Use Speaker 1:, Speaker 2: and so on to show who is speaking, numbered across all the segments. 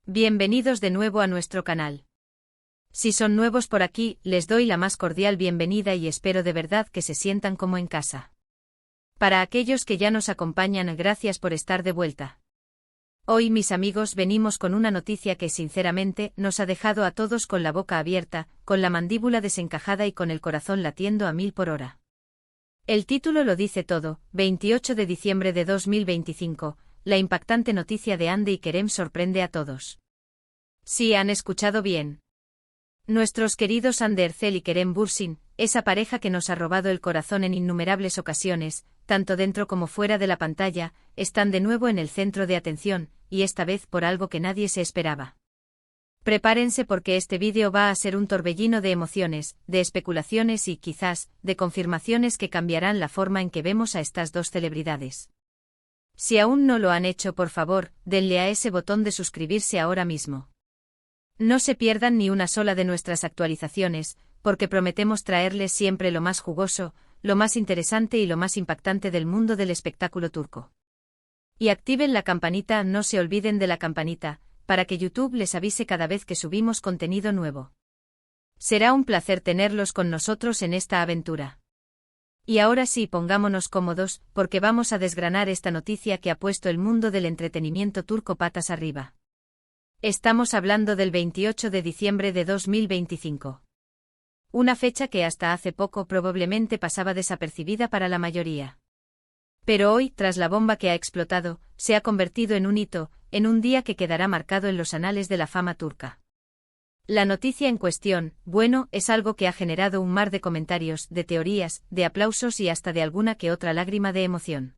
Speaker 1: Bienvenidos de nuevo a nuestro canal. Si son nuevos por aquí, les doy la más cordial bienvenida y espero de verdad que se sientan como en casa. Para aquellos que ya nos acompañan, gracias por estar de vuelta. Hoy, mis amigos, venimos con una noticia que sinceramente nos ha dejado a todos con la boca abierta, con la mandíbula desencajada y con el corazón latiendo a 1000 por hora. El título lo dice todo: 28 de diciembre de 2025, la impactante noticia de Hande y Kerem sorprende a todos. Sí, han escuchado bien. Nuestros queridos Hande Erçel y Kerem Bürsin, esa pareja que nos ha robado el corazón en innumerables ocasiones, tanto dentro como fuera de la pantalla, están de nuevo en el centro de atención, y esta vez por algo que nadie se esperaba. Prepárense porque este vídeo va a ser un torbellino de emociones, de especulaciones y, quizás, de confirmaciones que cambiarán la forma en que vemos a estas dos celebridades. Si aún no lo han hecho, por favor, denle a ese botón de suscribirse ahora mismo. No se pierdan ni una sola de nuestras actualizaciones, porque prometemos traerles siempre lo más jugoso, lo más interesante y lo más impactante del mundo del espectáculo turco. Y activen la campanita, no se olviden de la campanita, para que YouTube les avise cada vez que subimos contenido nuevo. Será un placer tenerlos con nosotros en esta aventura. Y ahora sí, pongámonos cómodos, porque vamos a desgranar esta noticia que ha puesto el mundo del entretenimiento turco patas arriba. Estamos hablando del 28 de diciembre de 2025. Una fecha que hasta hace poco probablemente pasaba desapercibida para la mayoría. Pero hoy, tras la bomba que ha explotado, se ha convertido en un hito, en un día que quedará marcado en los anales de la fama turca. La noticia en cuestión, bueno, es algo que ha generado un mar de comentarios, de teorías, de aplausos y hasta de alguna que otra lágrima de emoción.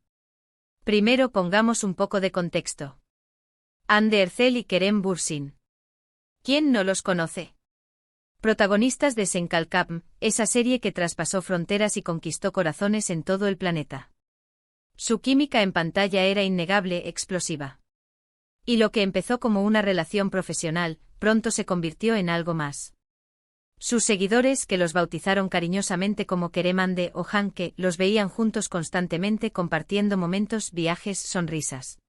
Speaker 1: Primero pongamos un poco de contexto. Hande Erçel y Kerem Bürsin. ¿Quién no los conoce? Protagonistas de Senkalkam, esa serie que traspasó fronteras y conquistó corazones en todo el planeta. Su química en pantalla era innegable, explosiva. Y lo que empezó como una relación profesional, pronto se convirtió en algo más. Sus seguidores, que los bautizaron cariñosamente como Kerem Hande o Hanke, los veían juntos constantemente compartiendo momentos, viajes, sonrisas.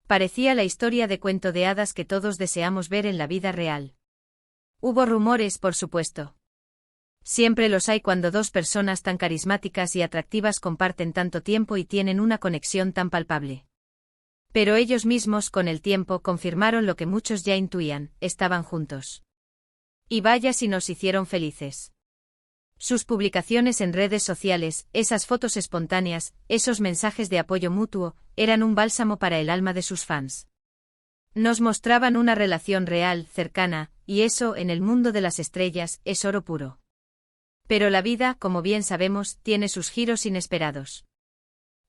Speaker 1: Parecía la historia de cuento de hadas que todos deseamos ver en la vida real. Hubo rumores, por supuesto. Siempre los hay cuando dos personas tan carismáticas y atractivas comparten tanto tiempo y tienen una conexión tan palpable. Pero ellos mismos con el tiempo confirmaron lo que muchos ya intuían: estaban juntos. Y vaya si nos hicieron felices. Sus publicaciones en redes sociales, esas fotos espontáneas, esos mensajes de apoyo mutuo, eran un bálsamo para el alma de sus fans. Nos mostraban una relación real, cercana, y eso, en el mundo de las estrellas, es oro puro. Pero la vida, como bien sabemos, tiene sus giros inesperados.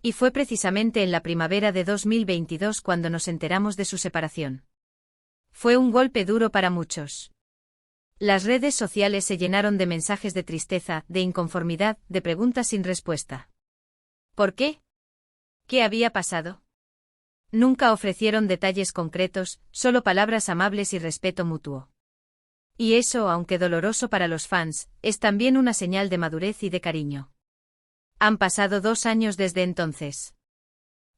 Speaker 1: Y fue precisamente en la primavera de 2022 cuando nos enteramos de su separación. Fue un golpe duro para muchos. Las redes sociales se llenaron de mensajes de tristeza, de inconformidad, de preguntas sin respuesta. ¿Por qué? ¿Qué había pasado? Nunca ofrecieron detalles concretos, solo palabras amables y respeto mutuo. Y eso, aunque doloroso para los fans, es también una señal de madurez y de cariño. Han pasado 2 años desde entonces.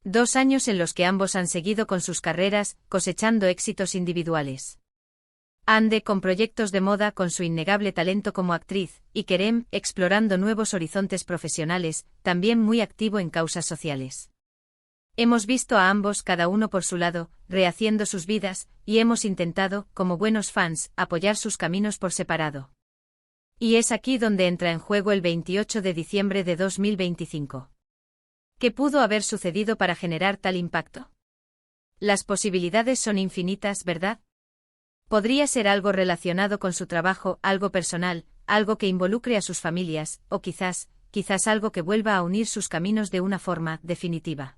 Speaker 1: 2 años en los que ambos han seguido con sus carreras, cosechando éxitos individuales. Hande con proyectos de moda con su innegable talento como actriz, y Kerem explorando nuevos horizontes profesionales, también muy activo en causas sociales. Hemos visto a ambos cada uno por su lado, rehaciendo sus vidas, y hemos intentado, como buenos fans, apoyar sus caminos por separado. Y es aquí donde entra en juego el 28 de diciembre de 2025. ¿Qué pudo haber sucedido para generar tal impacto? Las posibilidades son infinitas, ¿verdad? Podría ser algo relacionado con su trabajo, algo personal, algo que involucre a sus familias, o quizás algo que vuelva a unir sus caminos de una forma definitiva.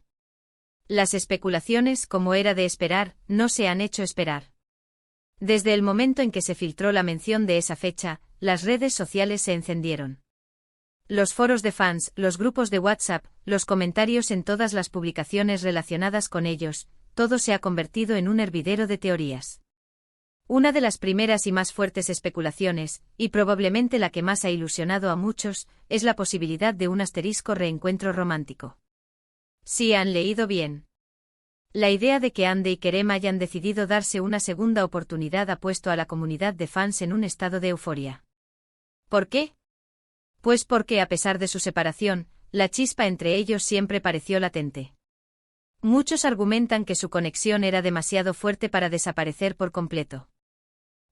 Speaker 1: Las especulaciones, como era de esperar, no se han hecho esperar. Desde el momento en que se filtró la mención de esa fecha, las redes sociales se encendieron. Los foros de fans, los grupos de WhatsApp, los comentarios en todas las publicaciones relacionadas con ellos, todo se ha convertido en un hervidero de teorías. Una de las primeras y más fuertes especulaciones, y probablemente la que más ha ilusionado a muchos, es la posibilidad de un asterisco reencuentro romántico. Sí, han leído bien. La idea de que Hande y Kerem hayan decidido darse una segunda oportunidad ha puesto a la comunidad de fans en un estado de euforia. ¿Por qué? Pues porque, a pesar de su separación, la chispa entre ellos siempre pareció latente. Muchos argumentan que su conexión era demasiado fuerte para desaparecer por completo.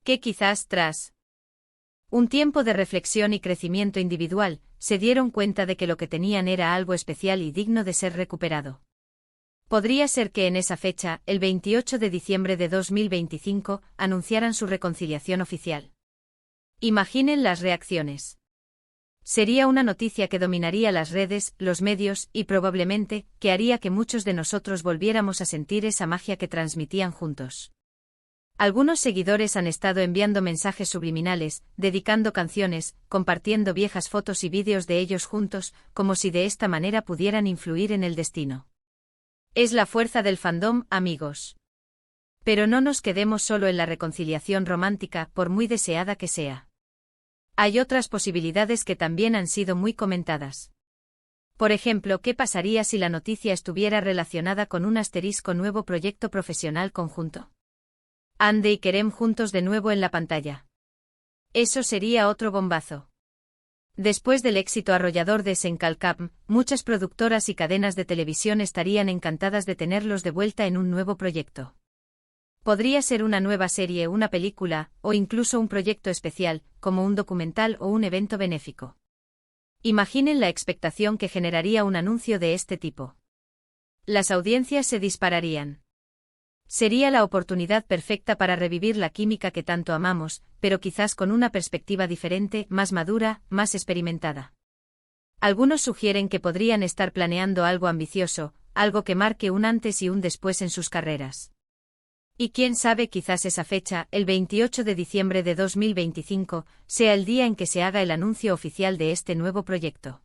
Speaker 1: Que quizás tras un tiempo de reflexión y crecimiento individual, se dieron cuenta de que lo que tenían era algo especial y digno de ser recuperado. Podría ser que en esa fecha, el 28 de diciembre de 2025, anunciaran su reconciliación oficial. Imaginen las reacciones. Sería una noticia que dominaría las redes, los medios, y probablemente, que haría que muchos de nosotros volviéramos a sentir esa magia que transmitían juntos. Algunos seguidores han estado enviando mensajes subliminales, dedicando canciones, compartiendo viejas fotos y vídeos de ellos juntos, como si de esta manera pudieran influir en el destino. Es la fuerza del fandom, amigos. Pero no nos quedemos solo en la reconciliación romántica, por muy deseada que sea. Hay otras posibilidades que también han sido muy comentadas. Por ejemplo, ¿qué pasaría si la noticia estuviera relacionada con un asterisco nuevo proyecto profesional conjunto? Hande y Kerem juntos de nuevo en la pantalla. Eso sería otro bombazo. Después del éxito arrollador de Senkalkam, muchas productoras y cadenas de televisión estarían encantadas de tenerlos de vuelta en un nuevo proyecto. Podría ser una nueva serie, una película, o incluso un proyecto especial, como un documental o un evento benéfico. Imaginen la expectación que generaría un anuncio de este tipo. Las audiencias se dispararían. Sería la oportunidad perfecta para revivir la química que tanto amamos, pero quizás con una perspectiva diferente, más madura, más experimentada. Algunos sugieren que podrían estar planeando algo ambicioso, algo que marque un antes y un después en sus carreras. Y quién sabe, quizás esa fecha, el 28 de diciembre de 2025, sea el día en que se haga el anuncio oficial de este nuevo proyecto.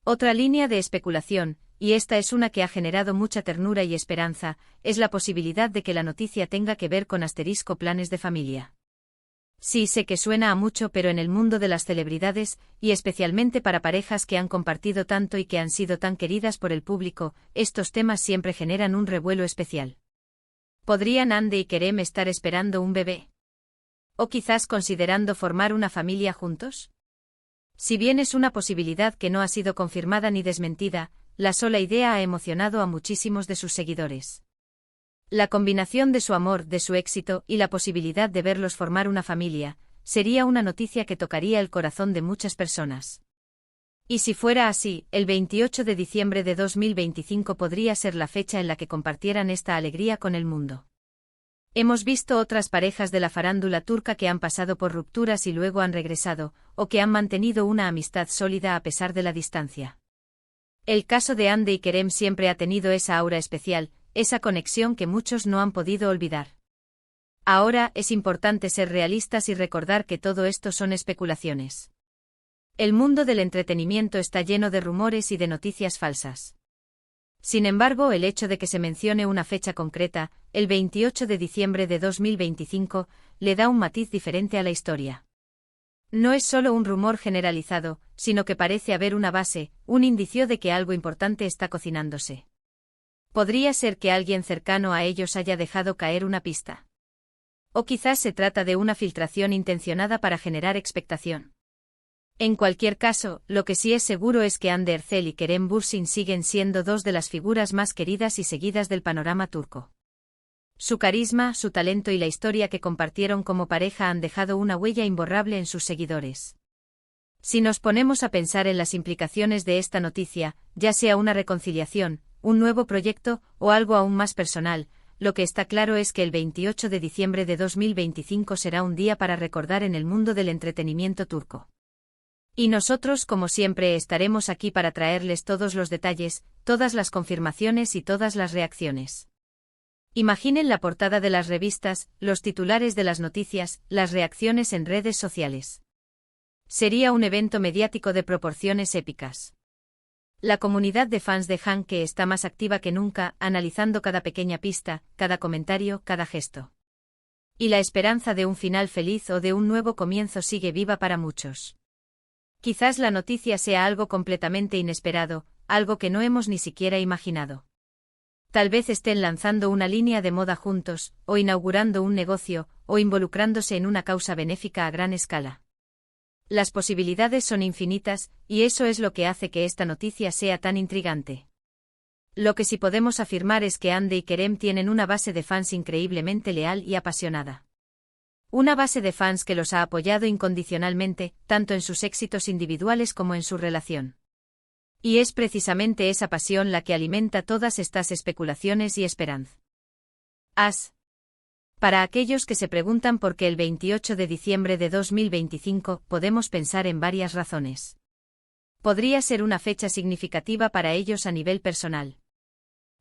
Speaker 1: Otra línea de especulación, y esta es una que ha generado mucha ternura y esperanza, es la posibilidad de que la noticia tenga que ver con planes de familia. Sí, sé que suena a mucho, pero en el mundo de las celebridades, y especialmente para parejas que han compartido tanto y que han sido tan queridas por el público, estos temas siempre generan un revuelo especial. ¿Podrían Hande y Kerem estar esperando un bebé? ¿O quizás considerando formar una familia juntos? Si bien es una posibilidad que no ha sido confirmada ni desmentida, la sola idea ha emocionado a muchísimos de sus seguidores. La combinación de su amor, de su éxito y la posibilidad de verlos formar una familia, sería una noticia que tocaría el corazón de muchas personas. Y si fuera así, el 28 de diciembre de 2025 podría ser la fecha en la que compartieran esta alegría con el mundo. Hemos visto otras parejas de la farándula turca que han pasado por rupturas y luego han regresado, o que han mantenido una amistad sólida a pesar de la distancia. El caso de Hande y Kerem siempre ha tenido esa aura especial, esa conexión que muchos no han podido olvidar. Ahora, es importante ser realistas y recordar que todo esto son especulaciones. El mundo del entretenimiento está lleno de rumores y de noticias falsas. Sin embargo, el hecho de que se mencione una fecha concreta, el 28 de diciembre de 2025, le da un matiz diferente a la historia. No es solo un rumor generalizado, sino que parece haber una base, un indicio de que algo importante está cocinándose. Podría ser que alguien cercano a ellos haya dejado caer una pista. O quizás se trata de una filtración intencionada para generar expectación. En cualquier caso, lo que sí es seguro es que Hande Erçel y Kerem Bürsin siguen siendo dos de las figuras más queridas y seguidas del panorama turco. Su carisma, su talento y la historia que compartieron como pareja han dejado una huella imborrable en sus seguidores. Si nos ponemos a pensar en las implicaciones de esta noticia, ya sea una reconciliación, un nuevo proyecto o algo aún más personal, lo que está claro es que el 28 de diciembre de 2025 será un día para recordar en el mundo del entretenimiento turco. Y nosotros, como siempre, estaremos aquí para traerles todos los detalles, todas las confirmaciones y todas las reacciones. Imaginen la portada de las revistas, los titulares de las noticias, las reacciones en redes sociales. Sería un evento mediático de proporciones épicas. La comunidad de fans de Hanke está más activa que nunca, analizando cada pequeña pista, cada comentario, cada gesto. Y la esperanza de un final feliz o de un nuevo comienzo sigue viva para muchos. Quizás la noticia sea algo completamente inesperado, algo que no hemos ni siquiera imaginado. Tal vez estén lanzando una línea de moda juntos, o inaugurando un negocio, o involucrándose en una causa benéfica a gran escala. Las posibilidades son infinitas, y eso es lo que hace que esta noticia sea tan intrigante. Lo que sí podemos afirmar es que Hande y Kerem tienen una base de fans increíblemente leal y apasionada. Una base de fans que los ha apoyado incondicionalmente, tanto en sus éxitos individuales como en su relación. Y es precisamente esa pasión la que alimenta todas estas especulaciones y esperanzas. Para aquellos que se preguntan por qué el 28 de diciembre de 2025, podemos pensar en varias razones. Podría ser una fecha significativa para ellos a nivel personal.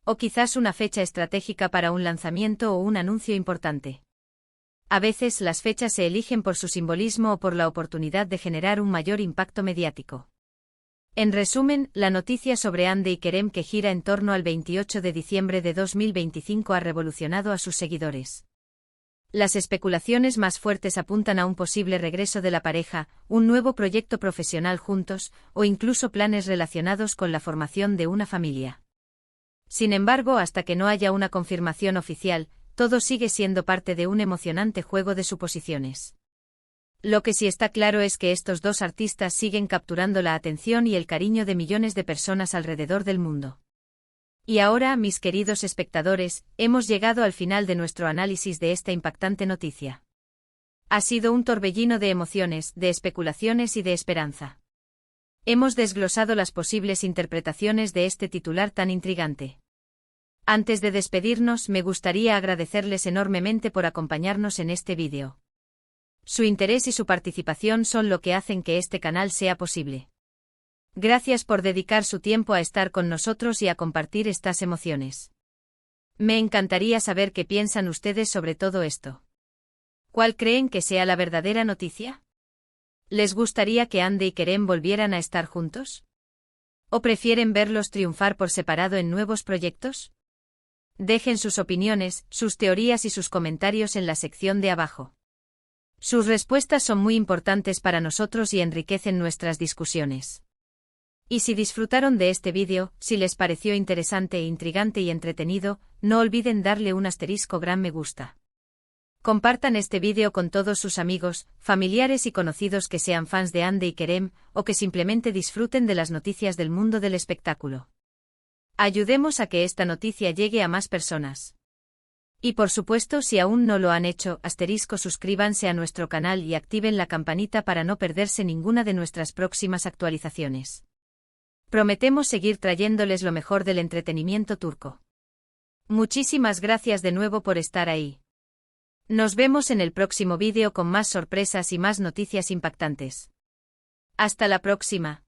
Speaker 1: O quizás una fecha estratégica para un lanzamiento o un anuncio importante. A veces las fechas se eligen por su simbolismo o por la oportunidad de generar un mayor impacto mediático. En resumen, la noticia sobre Hande y Kerem que gira en torno al 28 de diciembre de 2025 ha revolucionado a sus seguidores. Las especulaciones más fuertes apuntan a un posible regreso de la pareja, un nuevo proyecto profesional juntos, o incluso planes relacionados con la formación de una familia. Sin embargo, hasta que no haya una confirmación oficial, todo sigue siendo parte de un emocionante juego de suposiciones. Lo que sí está claro es que estos dos artistas siguen capturando la atención y el cariño de millones de personas alrededor del mundo. Y ahora, mis queridos espectadores, hemos llegado al final de nuestro análisis de esta impactante noticia. Ha sido un torbellino de emociones, de especulaciones y de esperanza. Hemos desglosado las posibles interpretaciones de este titular tan intrigante. Antes de despedirnos, me gustaría agradecerles enormemente por acompañarnos en este vídeo. Su interés y su participación son lo que hacen que este canal sea posible. Gracias por dedicar su tiempo a estar con nosotros y a compartir estas emociones. Me encantaría saber qué piensan ustedes sobre todo esto. ¿Cuál creen que sea la verdadera noticia? ¿Les gustaría que Hande y Kerem volvieran a estar juntos? ¿O prefieren verlos triunfar por separado en nuevos proyectos? Dejen sus opiniones, sus teorías y sus comentarios en la sección de abajo. Sus respuestas son muy importantes para nosotros y enriquecen nuestras discusiones. Y si disfrutaron de este vídeo, si les pareció interesante, intrigante y entretenido, no olviden darle un gran me gusta. Compartan este vídeo con todos sus amigos, familiares y conocidos que sean fans de Hande y Kerem, o que simplemente disfruten de las noticias del mundo del espectáculo. Ayudemos a que esta noticia llegue a más personas. Y por supuesto, si aún no lo han hecho, suscríbanse a nuestro canal y activen la campanita para no perderse ninguna de nuestras próximas actualizaciones. Prometemos seguir trayéndoles lo mejor del entretenimiento turco. Muchísimas gracias de nuevo por estar ahí. Nos vemos en el próximo vídeo con más sorpresas y más noticias impactantes. Hasta la próxima.